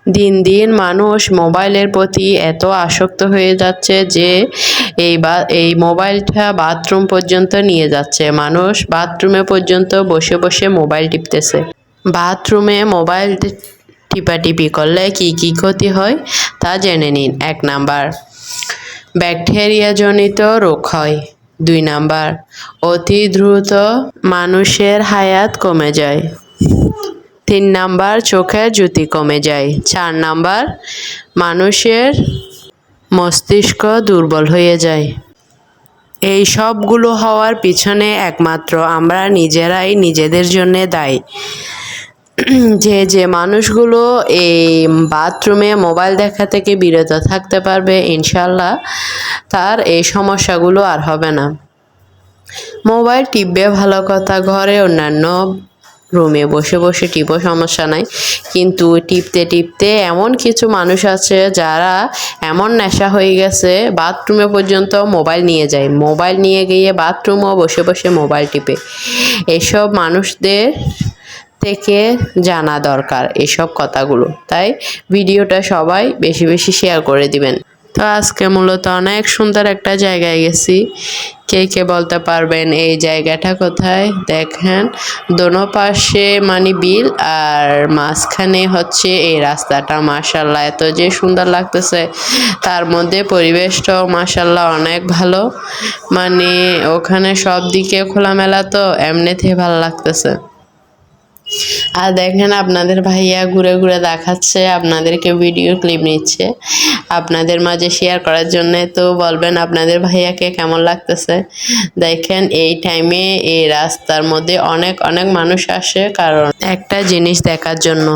দিন দিন মানুষ মোবাইলের প্রতি এত আসক্ত হয়ে যাচ্ছে যে এই মোবাইলটা বাথরুম পর্যন্ত নিয়ে যাচ্ছে। মানুষ বাথরুমে পর্যন্ত বসে বসে মোবাইল টিপতেছে। বাথরুমে মোবাইল টিপাটিপি করলে কি কি ক্ষতি হয় তা জেনে নিন। 1 নাম্বার, ব্যাকটেরিয়া জনিত রোগ হয়। 2 নাম্বার, অতি দ্রুত মানুষের হায়াত কমে যায়। 3 নাম্বার, চোখের জ্যোতি কমে যায়। 4 নাম্বার, মানুষের মস্তিষ্ক দুর্বল হয়ে যায়। এই সবগুলো হওয়ার পিছনে একমাত্র আমরা নিজেরাই নিজেদের জন্য দায়ী। যে মানুষগুলো এই বাথরুমে মোবাইল দেখা থেকে বিরত থাকতে পারবে, ইনশাল্লাহ তার এই সমস্যাগুলো আর হবে না। মোবাইল টিপবে ভালো কথা, ঘরে অন্যান্য রুমে বসে বসে টিপো, সমস্যা নাই। কিন্তু টিপতে টিপতে এমন কিছু মানুষ আছে যারা এমন নেশা হয়ে গেছে বাথরুমে পর্যন্ত মোবাইল নিয়ে যায়, মোবাইল নিয়ে গিয়ে বাথরুমও বসে বসে মোবাইল টিপে। এসব মানুষদের থেকে জানা দরকার এসব কথাগুলো, তাই ভিডিওটা সবাই বেশি বেশি শেয়ার করে দিবেন। তো আজকে মূলত অনেক সুন্দর একটা জায়গায় গেছি। কে কে বলতে পারবেন এই জায়গাটা কোথায়? দেখেন, দোনো পাশে বিল আর মাঝখানে হচ্ছে এই রাস্তাটা। মাশাআল্লাহ এত যে সুন্দর লাগতেছে, তার মধ্যে পরিবেশটাও মাশাআল্লাহ অনেক ভালো। ওখানে সব দিকে খোলামেলা, তো এমনিতেই ভালো লাগতেছে। আর দেখেন আপনাদের ভাইয়া ঘুরে ঘুরে দেখাচ্ছে, আপনাদেরকে ভিডিও ক্লিপ নিচ্ছে আপনাদের মাঝে শেয়ার করার জন্য। তো বলবেন আপনাদের ভাইয়াকে কেমন লাগতেছে। দেখেন এই টাইমে এই রাস্তার মধ্যে অনেক অনেক মানুষ আসে, কারণ একটা জিনিস দেখার জন্য।